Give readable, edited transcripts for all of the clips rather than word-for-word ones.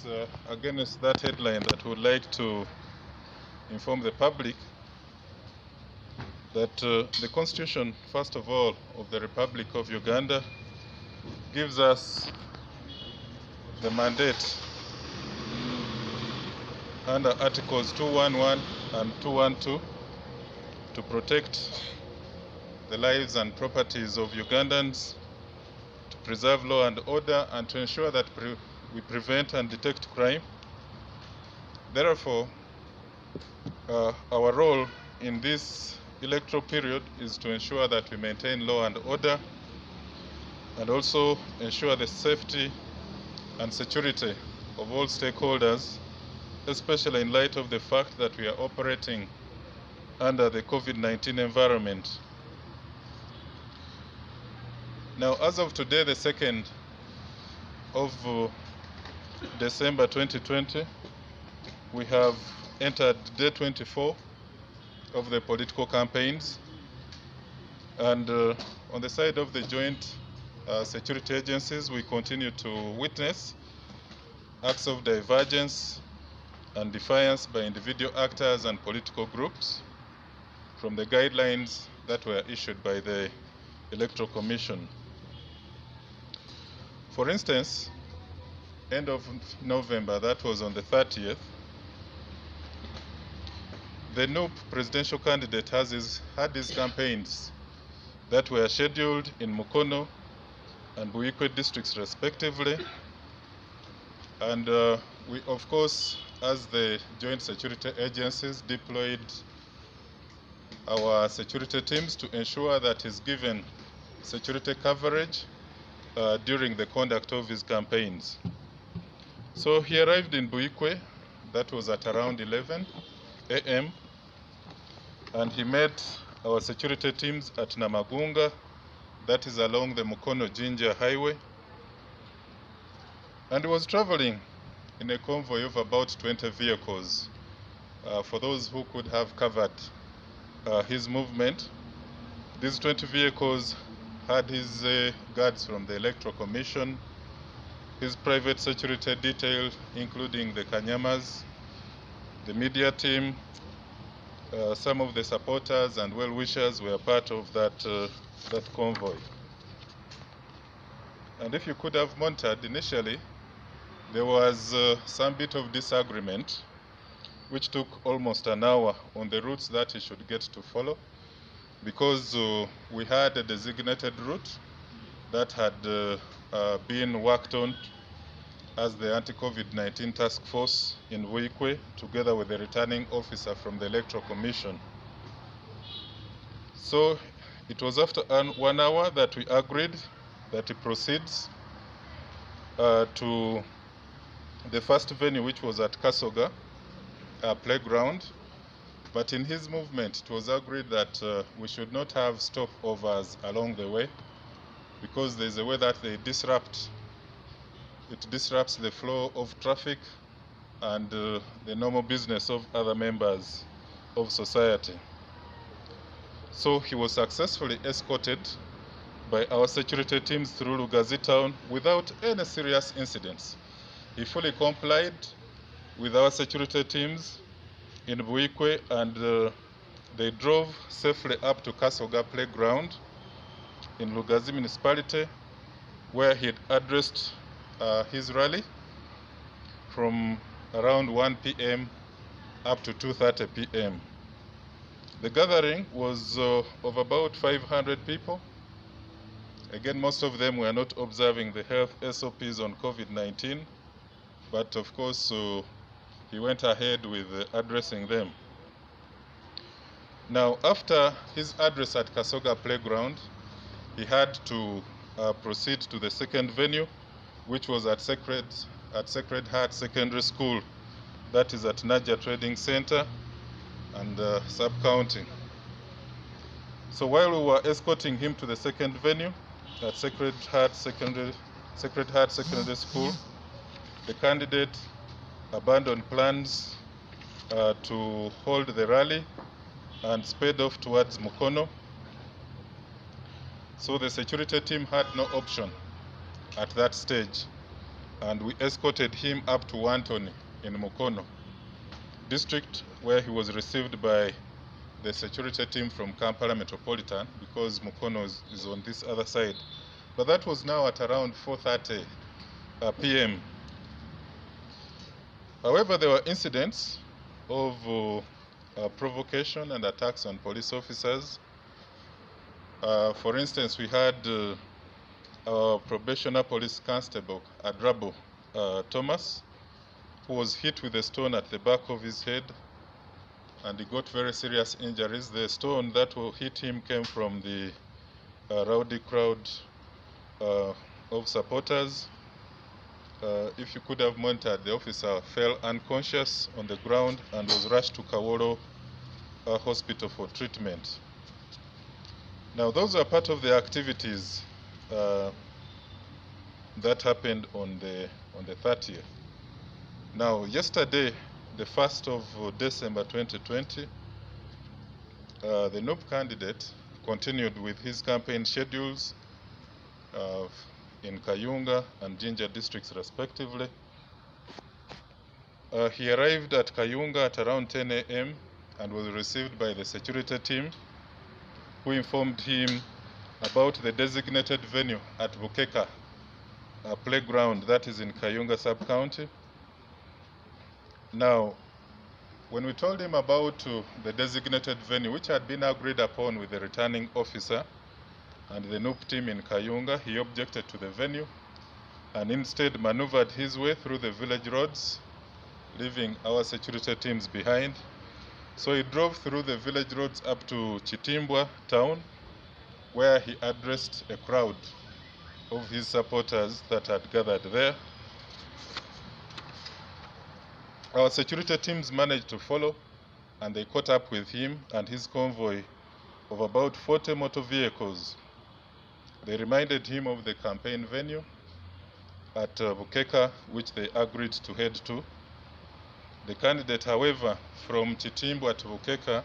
It's against that headline that we would like to inform the public that the Constitution, first of all, of the Republic of Uganda gives us the mandate under Articles 211 and 212 to protect the lives and properties of Ugandans, to preserve law and order, and to ensure that we prevent and detect crime. Therefore, our role in this electoral period is to ensure that we maintain law and order and also ensure the safety and security of all stakeholders, especially in light of the fact that we are operating under the COVID-19 environment. Now, as of today, the 2nd of December 2020, we have entered day 24 of the political campaigns, and on the side of the joint security agencies, we continue to witness acts of divergence and defiance by individual actors and political groups from the guidelines that were issued by the Electoral Commission. For instance, end of November, that was on the 30th, the NUP presidential candidate had his campaigns that were scheduled in Mukono and Buikwe districts respectively. And we, of course, as the joint security agencies, deployed our security teams to ensure that he's given security coverage during the conduct of his campaigns. So he arrived in Buikwe, that was at around 11 a.m. and he met our security teams at Namagunga, that is along the Mukono-Jinja highway, and he was traveling in a convoy of about 20 vehicles. For those who could have covered his movement, these 20 vehicles had his guards from the Electoral Commission, his private security detail, including the Kanyamas, the media team, some of the supporters and well-wishers were part of that convoy. And if you could have monitored initially, there was some bit of disagreement, which took almost an hour on the routes that he should get to follow, because we had a designated route that had been worked on as the anti-COVID-19 task force in Buikwe, together with the returning officer from the Electoral Commission. So it was after 1 hour that we agreed that he proceeds to the first venue, which was at Kasoga playground. But in his movement, it was agreed that we should not have stopovers along the way, because there's a way that they disrupts the flow of traffic and the normal business of other members of society. So he was successfully escorted by our security teams through Lugazi town without any serious incidents. He fully complied with our security teams in Buikwe, and they drove safely up to Kasoga playground in Lugazi municipality, where he had addressed his rally from around 1 p.m. up to 2:30 p.m. The gathering was of about 500 people. Again, most of them were not observing the health SOPs on COVID-19, but of course he went ahead with addressing them. Now, after his address at Kasoga playground, he had to proceed to the second venue, which was at Sacred Heart Secondary School, that is at Naja Trading Center and sub-county. So while we were escorting him to the second venue at Sacred Heart Secondary School, the candidate abandoned plans to hold the rally and sped off towards Mukono. So the security team had no option at that stage and we escorted him up to Wantoni in Mukono district, where he was received by the security team from Kampala Metropolitan, because Mukono is on this other side. But that was now at around 4:30 p.m. However, there were incidents of provocation and attacks on police officers. For instance, we had our probationer police constable, Adrabo Thomas, who was hit with a stone at the back of his head, and he got very serious injuries. The stone that will hit him came from the rowdy crowd of supporters. If you could have monitored, the officer fell unconscious on the ground and was rushed to Kawolo Hospital for treatment. Now, those are part of the activities that happened on the 30th. Now, yesterday, the 1st of December 2020, the NUP candidate continued with his campaign schedules in Kayunga and Jinja districts respectively. He arrived at Kayunga at around 10 a.m. and was received by the security team, who informed him about the designated venue at Bukeka playground that is in Kayunga sub-county. Now, when we told him about the designated venue, which had been agreed upon with the returning officer and the NUP team in Kayunga, he objected to the venue and instead maneuvered his way through the village roads, leaving our security teams behind. So he drove through the village roads up to Chitimbwa town, where he addressed a crowd of his supporters that had gathered there. Our security teams managed to follow, and they caught up with him and his convoy of about 40 motor vehicles. They reminded him of the campaign venue at Bukeka, which they agreed to head to. The candidate, however, from Chitimbwa to Bukeka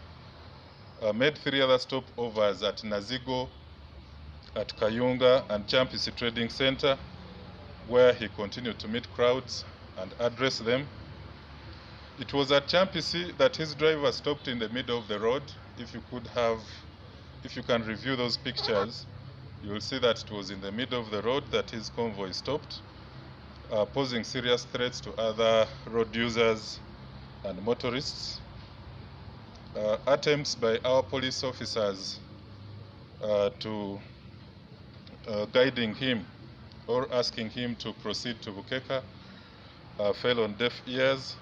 made 3 other stopovers at Nazigo, at Kayunga, and Champisi Trading Center, where he continued to meet crowds and address them. It was at Champisi that his driver stopped in the middle of the road. If you can review those pictures, you will see that it was in the middle of the road that his convoy stopped, posing serious threats to other road users and motorists. Attempts by our police officers to guiding him or asking him to proceed to Bukeka fell on deaf ears.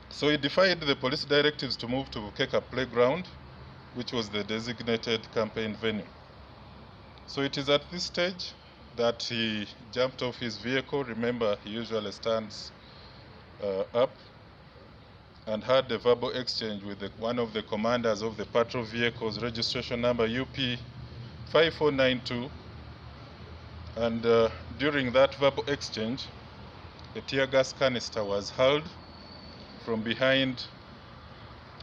So he defied the police directives to move to Bukeka playground, which was the designated campaign venue. So it is at this stage that he jumped off his vehicle. Remember, he usually stands up, and had a verbal exchange with one of the commanders of the patrol vehicles, registration number UP 5492. And during that verbal exchange, a tear gas canister was hurled from behind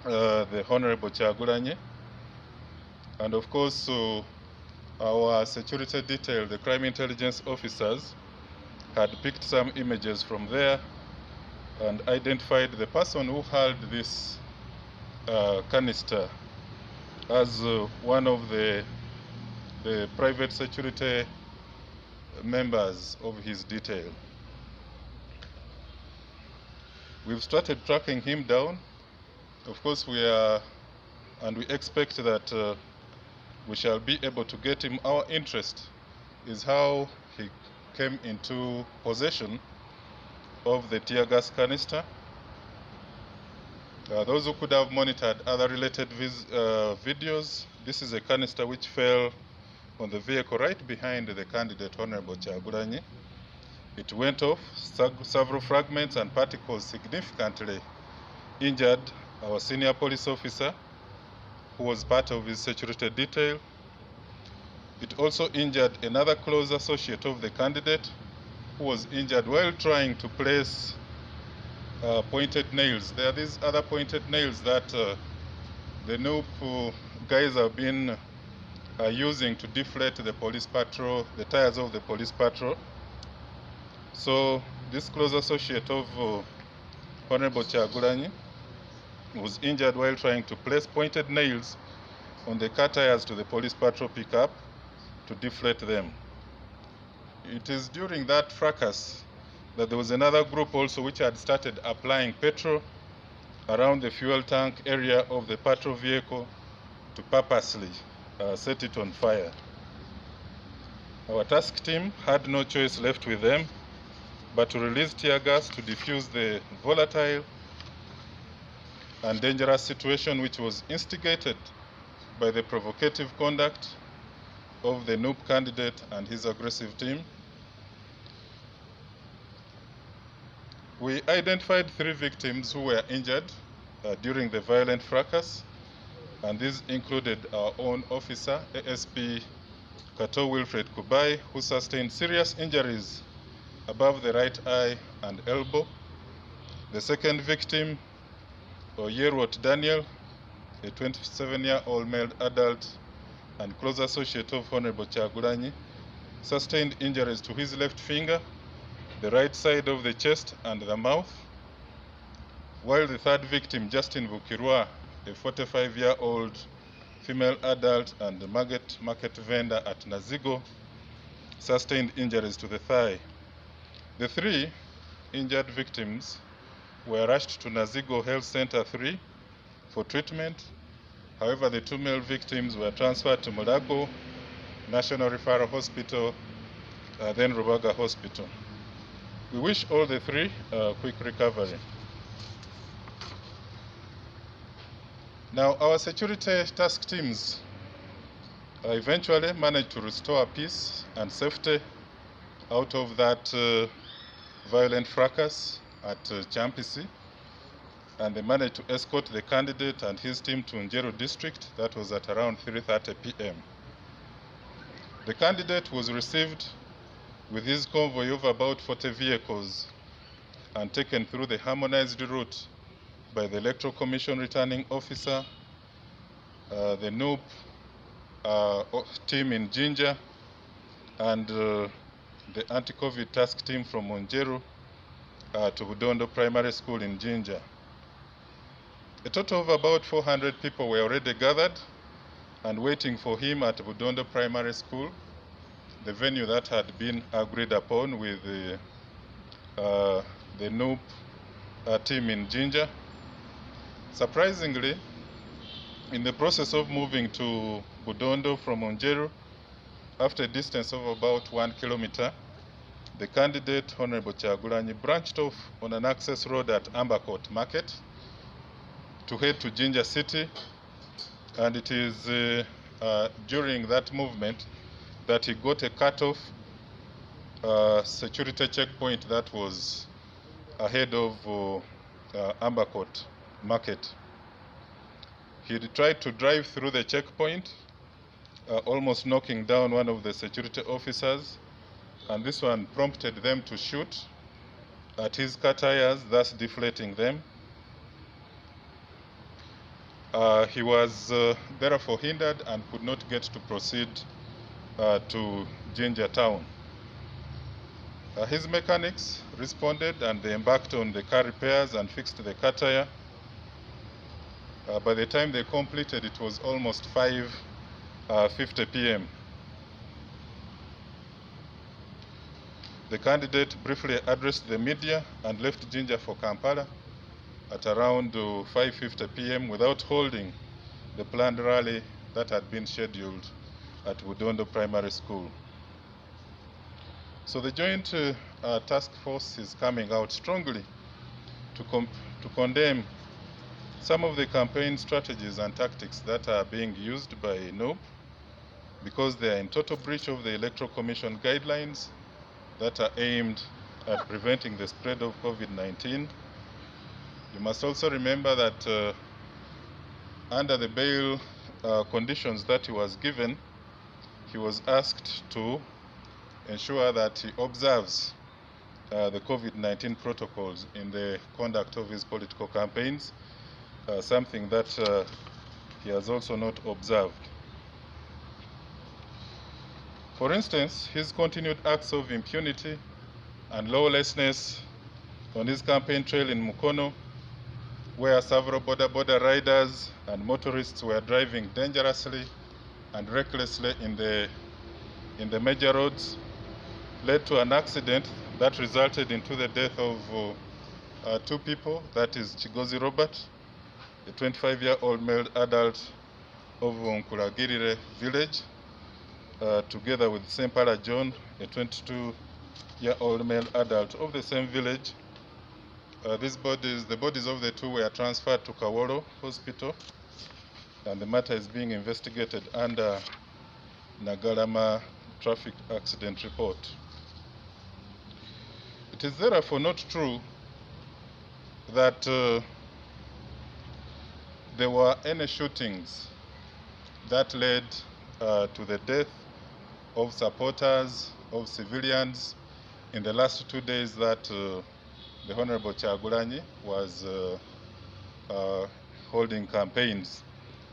the Honorable Chagulanye. And of course, our security detail, the crime intelligence officers, had picked some images from there and identified the person who held this canister as one of the private security members of his detail. We've started tracking him down. Of course, we expect that we shall be able to get him. Our interest is how he came into possession of the tear gas canister. Those who could have monitored other related videos, this is a canister which fell on the vehicle right behind the candidate, Honorable Chagulanye. It went off. Several fragments and particles significantly injured our senior police officer, who was part of his security detail. It also injured another close associate of the candidate, who was injured while trying to place pointed nails. There are these other pointed nails that the NUP guys have been using to deflate the police patrol, the tires of the police patrol. So this close associate of Honorable Kyagulanyi was injured while trying to place pointed nails on the car tires to the police patrol pickup to deflate them. It is during that fracas that there was another group also which had started applying petrol around the fuel tank area of the patrol vehicle to purposely set it on fire. Our task team had no choice left with them but to release tear gas to defuse the volatile and dangerous situation which was instigated by the provocative conduct of the NUP candidate and his aggressive team. We identified 3 victims who were injured during the violent fracas, and these included our own officer, ASP Kato Wilfred Kubai, who sustained serious injuries above the right eye and elbow. The second victim, Oyerwot Daniel, a 27-year-old male adult and close associate of Honorable Kyagulanyi, sustained injuries to his left finger, the right side of the chest and the mouth, while the third victim, Justin Bukirwa, a 45-year-old female adult and market vendor at Nazigo, sustained injuries to the thigh. The 3 injured victims were rushed to Nazigo Health Center 3 for treatment. However, the 2 male victims were transferred to Mulago National Referral Hospital, then Rubaga Hospital. We wish all the 3 quick recovery. Now, our security task teams eventually managed to restore peace and safety out of that violent fracas at Champisi, and they managed to escort the candidate and his team to Njeru district. That was at around 3:30 p.m. The candidate was received with his convoy of about 40 vehicles and taken through the harmonized route by the Electoral Commission returning officer, the NUP team in Jinja, and the anti-COVID task team from Njeru to Budondo Primary School in Jinja. A total of about 400 people were already gathered and waiting for him at Budondo Primary School, the venue that had been agreed upon with the NUP team in Jinja. Surprisingly, in the process of moving to Budondo from Njeru, after a distance of about 1 kilometer, the candidate, Honorable Kyagulanyi, branched off on an access road at Ambercourt Market to head to Jinja City, and it is during that movement that he got a cut-off security checkpoint that was ahead of Ambercourt Market. He tried to drive through the checkpoint, almost knocking down one of the security officers, and this one prompted them to shoot at his car tires, thus deflating them. He was therefore hindered and could not get to proceed to Jinja town. His mechanics responded and they embarked on the car repairs and fixed the car tire. By the time they completed, it was almost 5:50 p.m. The candidate briefly addressed the media and left Jinja for Kampala at around 5:50 p.m. without holding the planned rally that had been scheduled at Budondo Primary School. So the joint task force is coming out strongly to condemn some of the campaign strategies and tactics that are being used by NUP because they are in total breach of the Electoral Commission guidelines that are aimed at preventing the spread of COVID-19. You must also remember that under the bail conditions that he was given, he was asked to ensure that he observes the COVID-19 protocols in the conduct of his political campaigns, something that he has also not observed. For instance, his continued acts of impunity and lawlessness on his campaign trail in Mukono, where several border riders and motorists were driving dangerously and recklessly in the major roads, led to an accident that resulted into the death of two people. That is Chigozi Robert, a 25-year-old male adult of Nkulagirire village, together with Sempala John, a 22-year-old male adult of the same village. The bodies of the two were transferred to Kawolo Hospital, and the matter is being investigated under Nagarama Traffic Accident Report. It is therefore not true that there were any shootings that led to the death of supporters of civilians in the last 2 days that the Honorable Chagulanyi was holding campaigns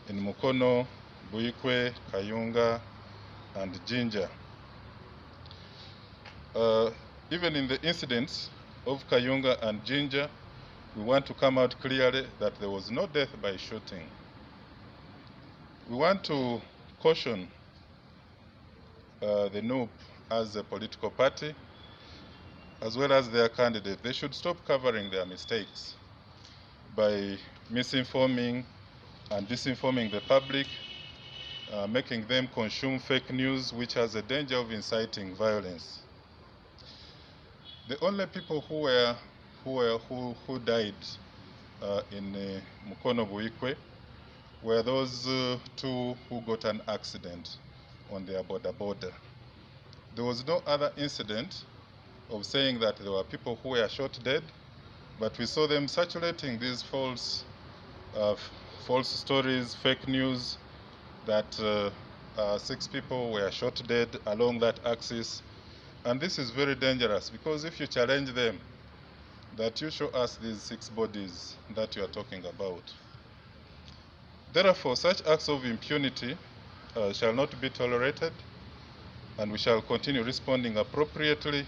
in Mukono, Buikwe, Kayunga, and Jinja. Even in the incidents of Kayunga and Jinja, we want to come out clearly that there was no death by shooting. We want to caution the NUP as a political party, as well as their candidate. They should stop covering their mistakes by misinforming and disinforming the public, making them consume fake news, which has a danger of inciting violence. The only people who died in Mukono Buikwe were those two who got an accident on their border. There was no other incident of saying that there were people who were shot dead, but we saw them saturating these false stories, fake news, that 6 people were shot dead along that axis. And this is very dangerous, because if you challenge them, that you show us these 6 bodies that you are talking about. Therefore, such acts of impunity shall not be tolerated, and we shall continue responding appropriately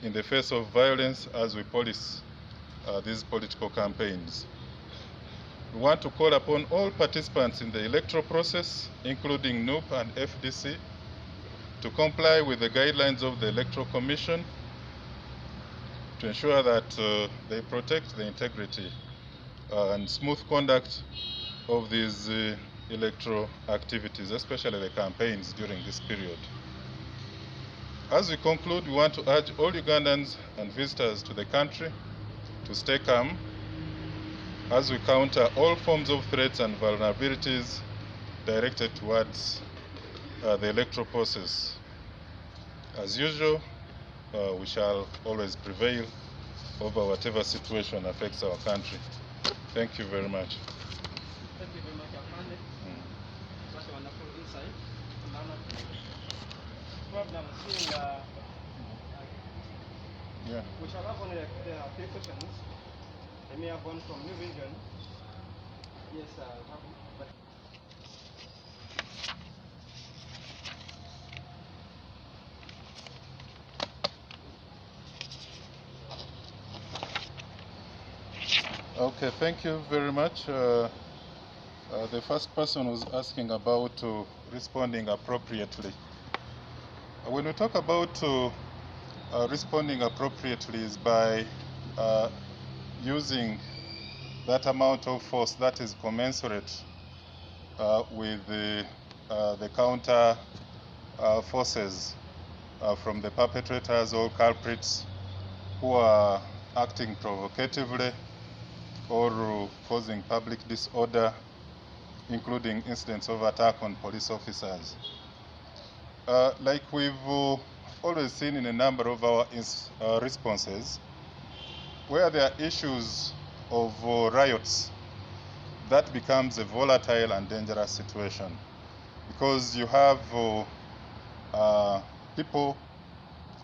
in the face of violence as we police these political campaigns. We want to call upon all participants in the electoral process, including NUP and FDC, to comply with the guidelines of the Electoral Commission to ensure that they protect the integrity and smooth conduct of these electoral activities, especially the campaigns during this period. As we conclude, we want to urge all Ugandans and visitors to the country to stay calm as we counter all forms of threats and vulnerabilities directed towards the electoral process. As usual, we shall always prevail over whatever situation affects our country. Thank you very much. Thank you very much, Afande. Such a wonderful insight. Problem seeing, Yeah. we shall have only 3 questions. They may have one from New Vision. Yes, but Okay, thank you very much. The first person was asking about responding appropriately. When we talk about responding appropriately is by using that amount of force that is commensurate with the counter forces from the perpetrators or culprits who are acting provocatively or causing public disorder, including incidents of attack on police officers. Like we've always seen in a number of our responses, where there are issues of riots, that becomes a volatile and dangerous situation, because you have people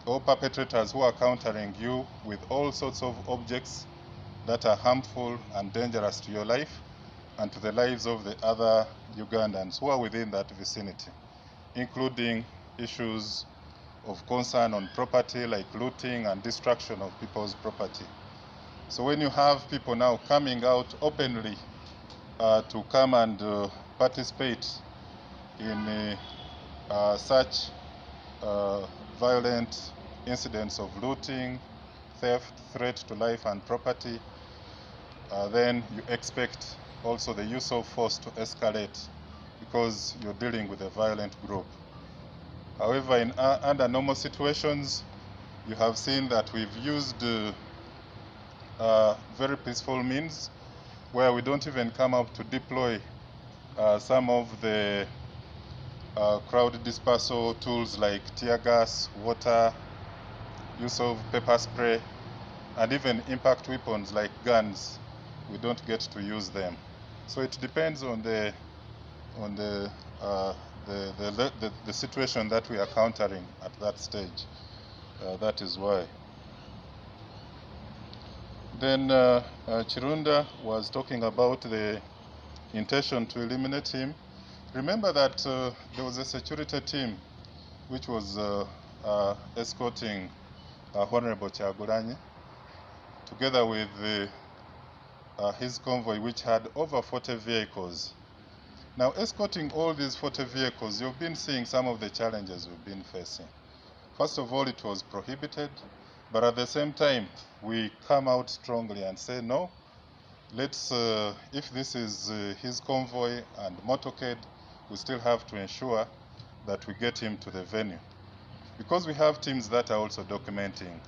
or perpetrators who are countering you with all sorts of objects that are harmful and dangerous to your life and to the lives of the other Ugandans who are within that vicinity, including issues of concern on property, like looting and destruction of people's property. So when you have people now coming out openly to come and participate in such violent incidents of looting, theft, threat to life and property, then you expect also the use of force to escalate because you're dealing with a violent group. However, under normal situations, you have seen that we've used very peaceful means where we don't even come up to deploy some of the crowd dispersal tools like tear gas, water, use of pepper spray, and even impact weapons like guns. We don't get to use them. So it depends on the situation that we are countering at that stage. That is why. Then Chirunda was talking about the intention to eliminate him. Remember that there was a security team which was escorting Honorable Kyagulanyi together with his convoy, which had over 40 vehicles. Now, escorting all these 40 vehicles, you've been seeing some of the challenges we've been facing. First of all, it was prohibited, but at the same time, we come out strongly and say, no, let's, if this is his convoy and motorcade, we still have to ensure that we get him to the venue. Because we have teams that are also documenting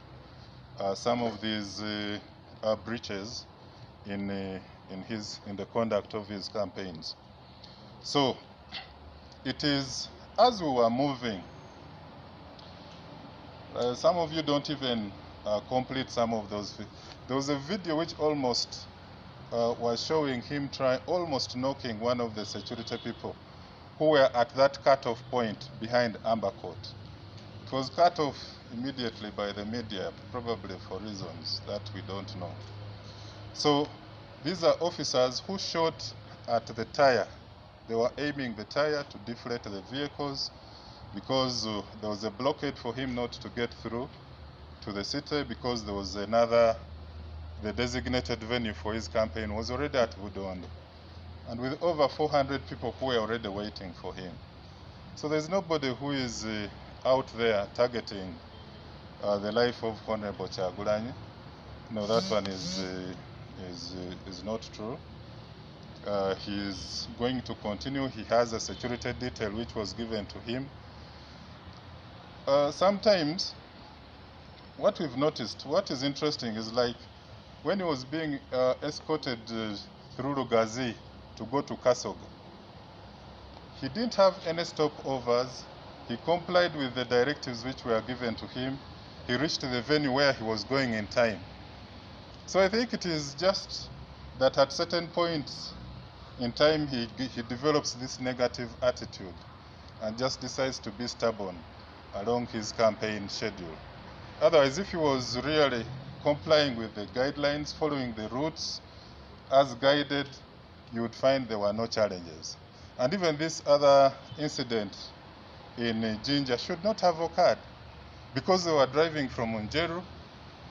some of these breaches in the conduct of his campaigns. So it is as we were moving, some of you don't even complete some of those. There was a video which almost was showing him almost knocking one of the security people who were at that cut-off point behind Amber Court. It was cut off immediately by the media, probably for reasons that we don't know. So these are officers who shot at the tire. They were aiming the tire to deflate the vehicles because there was a blockade for him not to get through to the city because there was the designated venue for his campaign was already at Budondo, and with over 400 people who were already waiting for him. So there's nobody who is out there targeting the life of Honorable Kyagulanyi. No, that one is not true. He is going to continue. He has a security detail which was given to him. Sometimes, what we've noticed, what is interesting is like when he was being escorted through Lugazi to go to Kasoga, he didn't have any stopovers. He complied with the directives which were given to him. He reached the venue where he was going in time. So I think it is just that at certain points in time he develops this negative attitude and just decides to be stubborn along his campaign schedule. Otherwise, if he was really complying with the guidelines, following the routes as guided, you would find there were no challenges. And even this other incident in Jinja should not have occurred because they were driving from Unjeru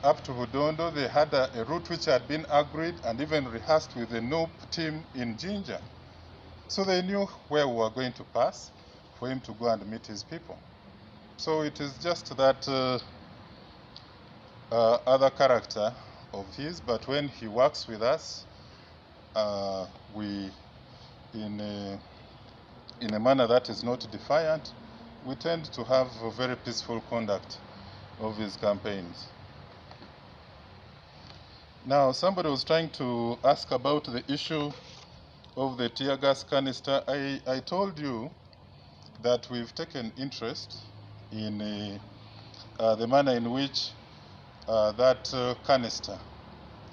up to Budondo. They had a route which had been agreed and even rehearsed with the NOOP team in Jinja. So they knew where we were going to pass for him to go and meet his people. So it is just that other character of his, but when he works with us, in a manner that is not defiant, we tend to have a very peaceful conduct of his campaigns. Now, somebody was trying to ask about the issue of the tear gas canister. I told you that we've taken interest in the manner in which that canister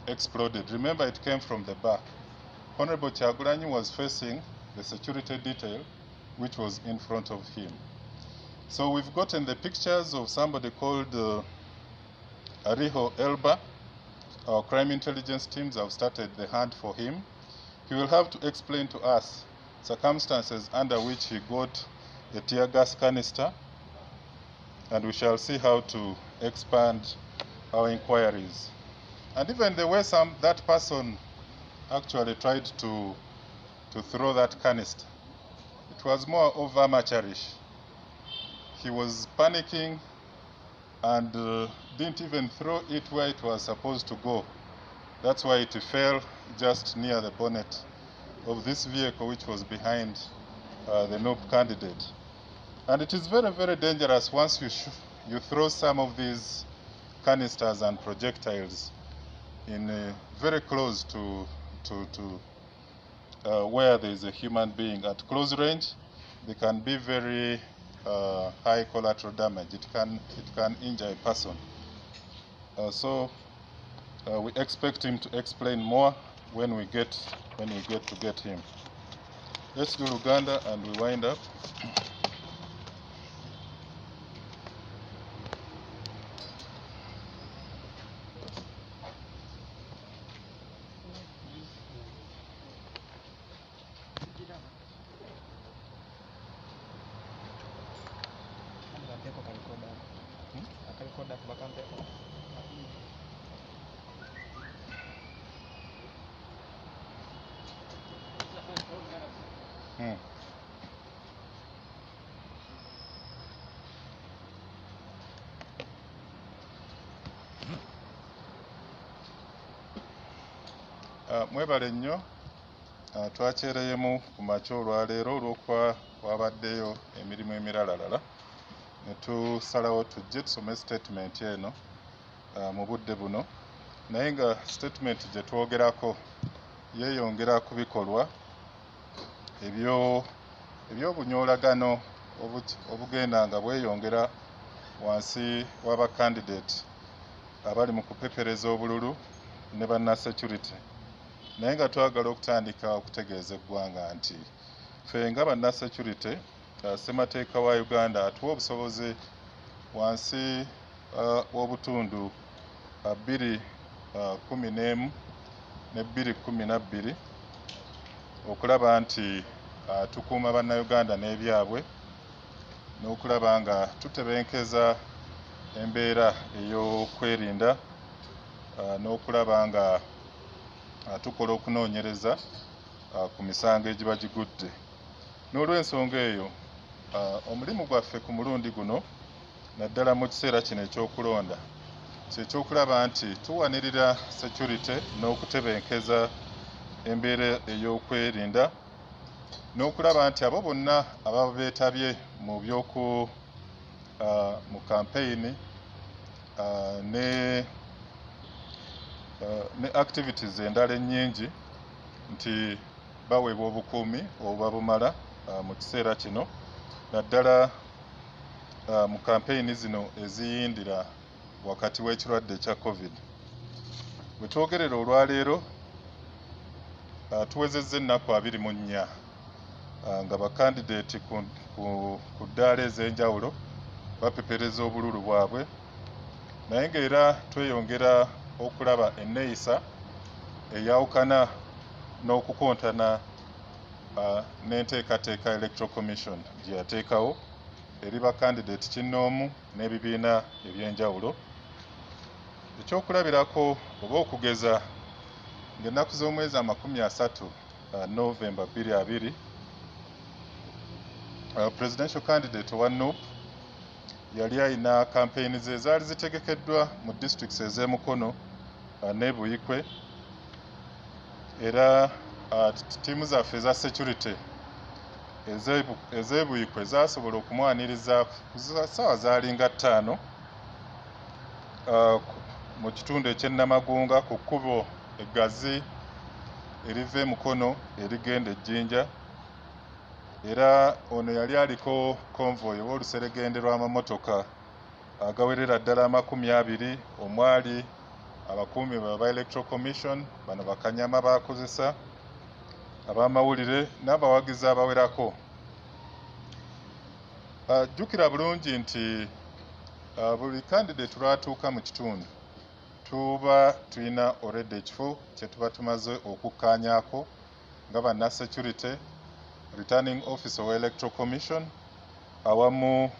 exploded. Remember, it came from the back. Honorable Kyagulanyi was facing the security detail, which was in front of him. So we've gotten the pictures of somebody called Ariho Elba. Our crime intelligence teams have started the hunt for him. He will have to explain to us circumstances under which he got the tear gas canister. and we shall see how to expand our inquiries. And even the way that person actually tried to throw that canister, it was more of amateurish. He was panicking and didn't even throw it where it was supposed to go. That's why it fell just near the bonnet of this vehicle which was behind the noob candidate. And it is very, very dangerous once you throw some of these canisters and projectiles in very close to where there is a human being. At close range, they can be very high collateral damage. It can injure a person. So we expect him to explain more when we get to him. Let's do Uganda and we wind up. Mwebale nnyo, twakyereyemu ku makya olwaleero olw'okuba wabaddeyo emirimu emirala ne tusalawo tujje tusome statement eno mu budde buno, naye nga statement gye twogerako yeeyongera ku bikolwa eby'obunyoolagano obugenda nga bweyongera wansi w'abakandidate abali mu kupepereza obululu ne bannasecurity. Naye nga twagala okutandika okutegeeza eggwanga nti ffe nga bannasecurity, ssemateeka wa Uganda atuwa obusobozi wansi w'obutundu 211 ne 212 okulaba nti tukuuma bannayuganda n'ebyabwe, n'okulaba nga tutebenkeza embeera ey'okwerinda, n'okulaba nga tukola okunoonyereza ku misango egiba gigudde. N'olw'ensonga eyo omulimu gwaffe ku mulundi guno naddala mu kiseera kino ekyokulonda kyekyokulaba nti tuwanirira security n'okutebenkeza embeera ey'okwerinda, n'okulaba nti abo bonna ababa beetabye mu mu campaign ne activities endala ennyingi nti baweebwa obukuumi obuba bumala mu kiseera kino, naddala mu campaign zino eziyindira wakati w'ekirwadde ekya COVID. Bwe twogerera olwaleero tuwezezza ennaku 24 nga bakandidate ku ddaala ez'enjawulo bapepereza obululu bwabwe, naye ng'era tweyongera okulaba enneeyisa eyawukana n'okukontana n'enteekateeka Electoral Commission gye yateekawo eri bakandidate kinnoomu n'ebibiina eby'enjawulo. Ekyokulabirako oba okugeza ng'ennaku z'omwezi 30 November 2020 presidential candidate owa NUP yali alina campaign ze ezaali zitegekeddwa mu districts ez'Emukono ne Buyikwe, era ttiimu zaffe eza security ez'Ebuyikwe zaasobola okumwaniriza ssaawa zaalinga 5 mu kitundu eky'Ennamagunga ku kkubo eggazi eriva Emukono erigenda e Jjinja, era ono yali aliko convoy oba oluseregende lw'amamotoka agawerera ddala 20 omwali abakuumi ba Electoral Commission, bano bakanyama bakozesa, ab'amawulire n'abawagizi abawerako. Jjukira bulungi nti buli candidate lwatuuka mu kitundu tuba tulina already ekifo kye tuba tumaze okukkaanyaako nga banna security, returning officer wa Electoral Commission awamu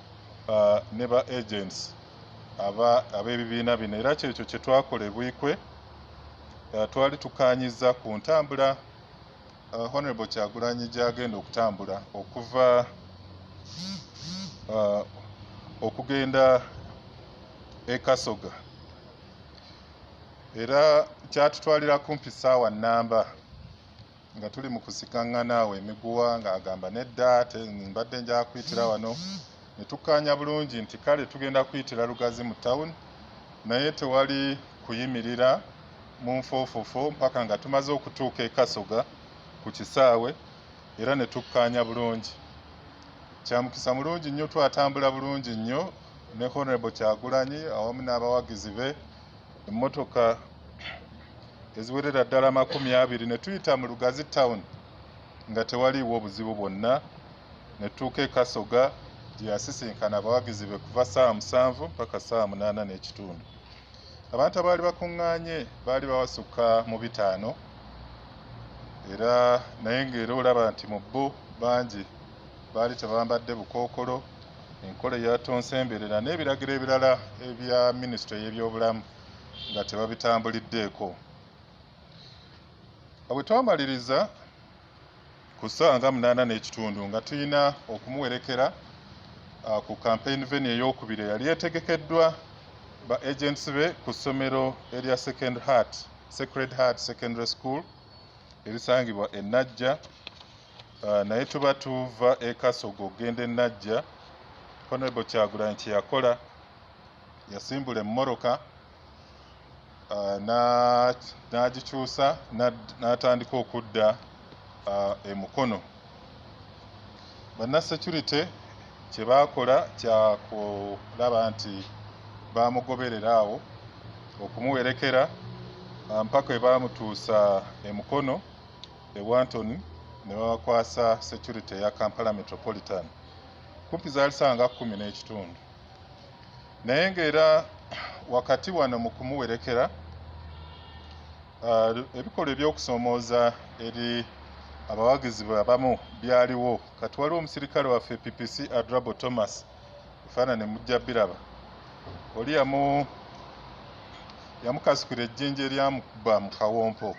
ne ba agents ab'ebibiina bino, era kyekyo kye twakola ebwikwe. Twali tukanyiza ku ntambula Honorable Kyagulanyi gy'agenda okutambula okuva okugenda e Kasoga, era kyatutwalira kumpi ssaawa nnamba nga tuli mu kusikaŋŋana awo emiguwa ng'agamba nedda mbadde njala kuyitira wano. Ne tukkaanya bulungi nti kale tugenda kuyitira Lugazi mu town, naye tewali kuyimirira mu nfoofofo mpaka nga tumaze okutuuka e Kasoga ku kisaawe, era ne tukkaanya bulungi. Kya mukisa mulungi nnyo, twatambula bulungi nnyo ne Honorable Kyagulanyi awamu n'abawagizi be, emmotoka eziwerera ddala 20 ne tuyita mu Lugazi town nga tewaliiwo obuzibu bwonna. Ne tutuuka e Kasoga gye yasisinkana abawagizi be kuva ssaawa 7 mpaka ssaawa 8:30. Abantu abaali bakuŋŋaanye baali bawasukka mu 5, era naye ng'era olaba nti mu bo bangi baali tebambadde bukookolo, enkola eyatonsemberera n'ebiragiro ebirala ebya minisitule y'ebyobulamu nga tebabitambuliddeeko. Bwe twamaliriza ku ssaawa nga 8:30 nga tulina okumuwerekera ku campaign venue ey'okubiri eyali etegekeddwa ba agents be ku ssomero erya Sacred Heart Secondary School erisangibwa e Najja. Naye tuba tuva e Kasoga okugenda e Najja, Honorable Kyagulanyi kye yakola yasimbula emmoroka n'agikyusa n'atandika okudda e Mukono. Bannasecurity kye baakola kya kulaba nti baamugoberera awo okumuwerekera mpaka we baamutuusa e Mukono e Wanton, ne babakwasa security ya Kampala Metropolitan. Kumpi zaali ssaawa nga 10:30. Naye ng'era wakati wano mu kumuwerekera ebikolwa ebyokusoomooza eri abawagizi be abamu byaliwo. Kati waliwo omusirikale waffe PPC Adrabo Thomas, efaanane mujja biraba, oli yamukasukira ejjinja eryamukuba mu kawompo,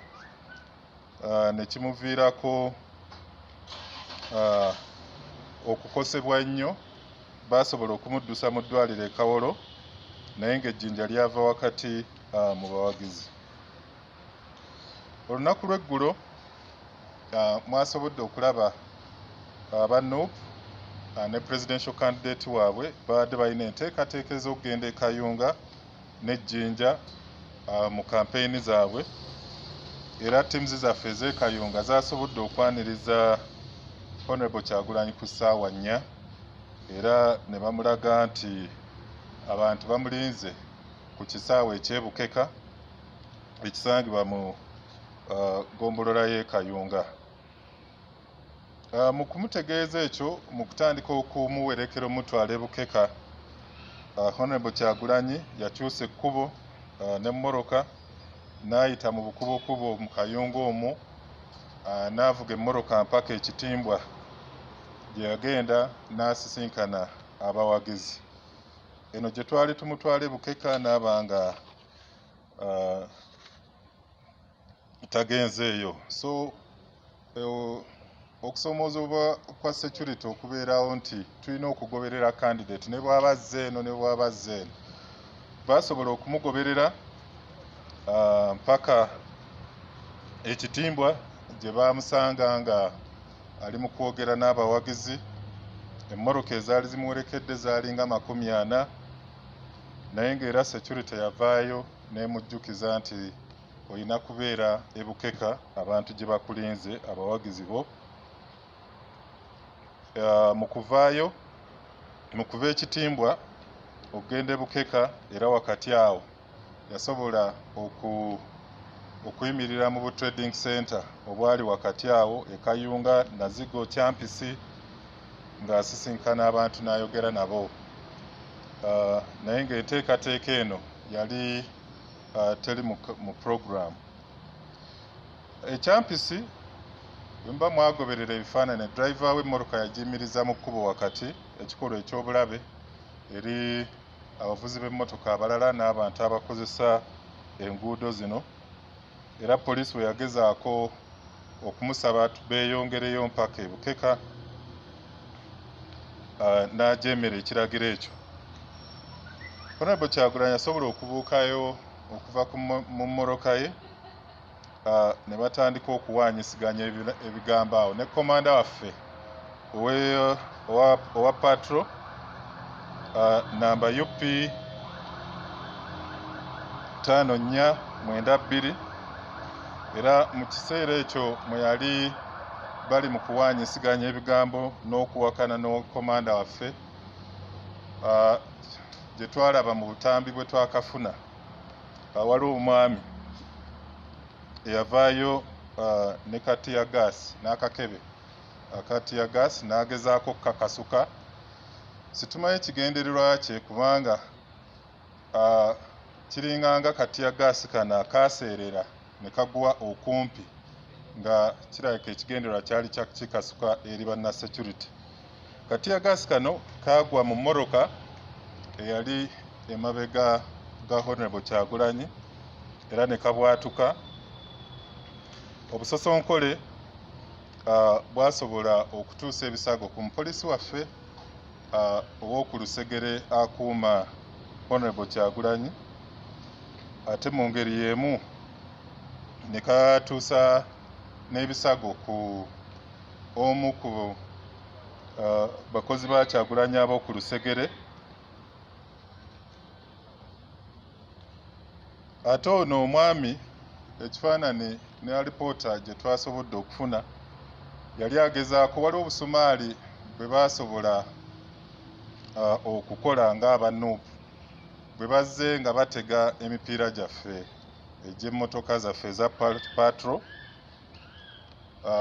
ne kimuviirako okukosebwa nnyo. Baasobola okumuddusa mu ddwaliro e Kawolo, naye ng'ejjinja lyava wakati mu bawagizi. Olunaku lw'eggulo mwasobodde okulaba aba NUP ne presidential candidate waabwe babadde balina enteekateeka ez'okugenda e Kayunga n'ejjinja mu kampeyini zaabwe, era teams zaffe ez'e Kayunga zaasobodde okwaniriza Honorable Kyagulanyi ku ssaawa 4, era ne bamulaga nti abantu bamulinze ku kisaawe ekyebukeka ekisangibwa mu gombolola y'e Kayunga. Mu kumutegeeza ekyo, mu kutandika okumuwerekera omutwala e Bukeka, Honorable Kyagulanyi yakyusa ekkubo n'emmoroka n'ayita mu bukubokubo mu Kayunga omwo, n'avuga emmoroka mpaka ekitimbwa gye yagenda n'asisinkana abawagizi. Eno gye twali tumutwala e Bukeka n'aba nga tagenzeeyo. So okusoomoozebwa kwa security okubeerawo nti tulina okugoberera candidate ne bw'aba azze eno ne bw'aba azze eno, baasobola okumugoberera mpaka ekitimbwa gye baamusanga nga ali mu kwogera n'abawagizi. Emmoroka ezaali zimuwerekedde zaali nga 40, naye ng'era security yavaayo n'emujjukiza nti olina kubeera e Bukeka abantu gye bakulinze, abawagizi bo. Mu kuvaayo, mu kuva ekitimbwa okugenda e Bukeka, era wakati awo yasobola okuyimirira mu trading center obwali wakati awo e Kayunga Nazigo Kyampisi ng'asisinkana abantu n'ayogera nabo. Naye ng'enteekateeka eno yali teri mu program. Ekyampisi bwe muba mwagoberera ebifaananyi, driver w'emmoroka yagiyimiriza mu kkubo wakati, ekikolwa eky'obulabe, eri abavuzi b'emmotoka abalala n'abantu abakozesa enguudo zino, era poliisi bwe yagezaako okumusaba beeyongereyo mpaka ebukeka n'ajeemera ekiragiro ekyo. Honorable Kyagulanyi yasobola okubuukayo okuva mu mmoloka ye ne batandika okuwaanyisiganya ebigambo awo ne komanda waffe owa patro namba UP 5492, era mu kiseera ekyo mwe yali bali mu kuwaanyisiganya ebigambo n'okuwakana n'komanda waffe, gye twalaba mu butambi bwe twakafuna, waliwo omwami eyavaayo ne katiya gaasi n'akakebe akatiya gaasi n'agezaako okukakasuka. Situmanyi kigendererwa kye kubanga kiringanga katiya gaasi kano akaaseerera ne kagwa okumpi nga kirabika ekigendererwa kyali kikasuka eri banna security. Katiya gaasi kano kaagwa mu mmoloka eyali emabega ga Honorable Kyagulanyi era ne kabwatuka. Obusosonkole bwasobola okutuusa ebisago ku mupoliisi waffe ow'oku Lusegere akuuma Honorable Kyagulanyi, ate mu ngeri y'emu ne katuusa n'ebisago ku omu ku bakozi ba Kyagulanyi ab'oku Lusegere. Ate ono omwami, ekifaananyi ne alipoota gye twasobodde okufuna, yali agezaako, waliwo obusumaali bwe baasobola okukola ng'aba Nuupu bwe bazze nga batega emipiira gyaffe egy'emmotoka zaffe eza patro,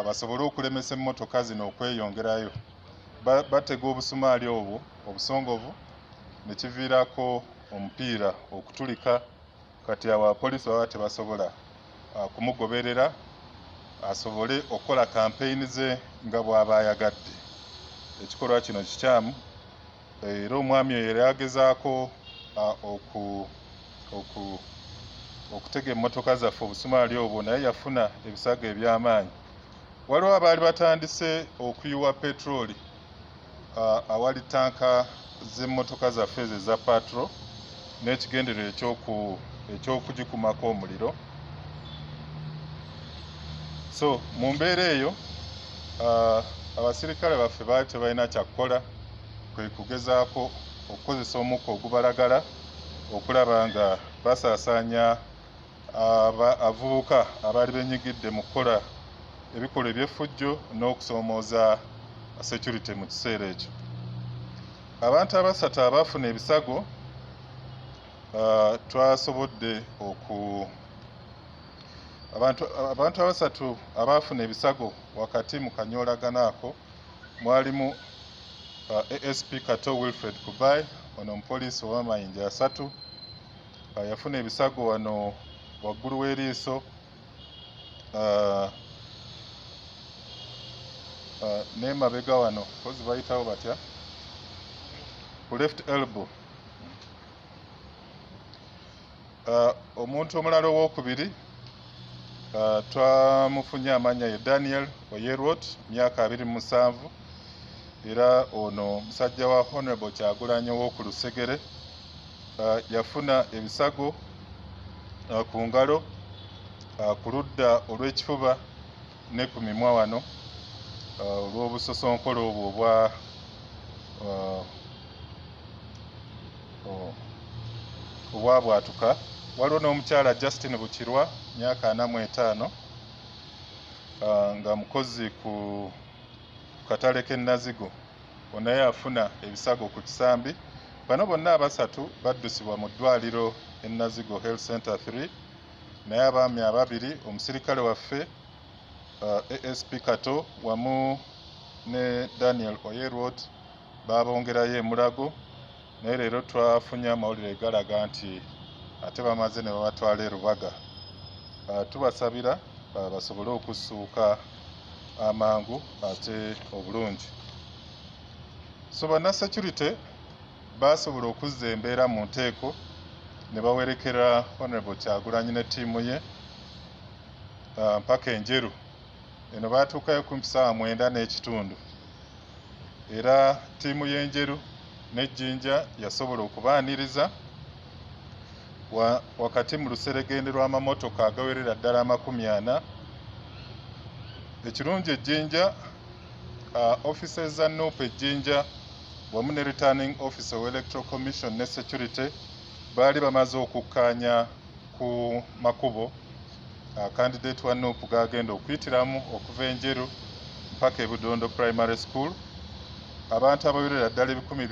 basobole okulemesa emmotoka zino okweyongerayo. Batega obusumaali obwo obusongovu ne kiviirako omupiira okutulika, kati awo abapoliisi baba tebasobola kumugoberera asobole okukola kampeyini ze nga bw'aba ayagadde. Ekikolwa kino kikyamu, era omwami oyo yali agezaako okutega emmotoka zaffe obusumaali obwo, naye yafuna ebisago eby'amaanyi. Waliwo abaali batandise okuyiwa petroli awali tanka z'emmotoka zaffe ezo eza patro n'ekigendererwa ekyokugikumako omuliro. So mu mbeera eyo abasirikale baffe baali tebalina kyakukola, kwe kugezaako okukozesa omukka ogubalagala okulaba nga basaasaanya abavubuka abaali benyigidde mu kukola ebikolwa eby'effujjo n'okusoomooza security mu kiseera ekyo. Abantu abasatu abaafuna ebisago twasobodde abantu abasatu abaafuna ebisago wakati mu kanyoolagano ako mwalimu ASP Kato Wilfred Kubai, ono omupoliisi ow'amayinja 3, yafuna ebisago wano waggulu w'eriiso, n'emabega wano kozi bayitawo batya, ku left elbow. Omuntu omulala owokubiri twamufunye amannya ye Daniel Oyerwot, myaka 27, era ono musajja wa Honorable Kyagulanyi ow'oku Lusegere. Yafuna ebisago ku ngalo, ku ludda olw'ekifuba ne ku mimwa wano olw'obusosonkole obwo obwabwatuka. Waliwo n'omukyala Justin Bukirwa, myaka 45, nga mukozi ku katale k'e Nazigo, naye afuna ebisago ku kisambi. Bano bonna abasatu baddusibwa mu ddwaliro e Nazigo Health Center 3, naye abaami ababiri, omusirikale waffe ASP Kato wamu ne Daniel Oyerwot, babongerayo e Mulago, naye leero twafunye amawulire galaga nti ate bamaze ne babatwala e Rubaga. Tubasabira basobole okussuuka amangu ate obulungi. So banna security basobola okuzza embeera mu nteeko ne bawerekera Honorable Kyagulanyi ne ttiimu ye mpaka enjeru. Eno baatuukayo kumpi ssaawa 9:30 era ttiimu y'enjeru n'ejjinja yasobola okubaaniriza wakati mu luseregende lw'amamotoka agawerera ddala 40. Ekirungi ejjinja officers za Nuupu ejjinja wamu ne returning officer w'Electoral Commission ne security baali bamaze okukkaanya ku makubo candidate wa Nuupu g'agenda okuyitiramu okuva enjeru mpaka e Budondo Primary School. Abantu abawerera ddala 2,000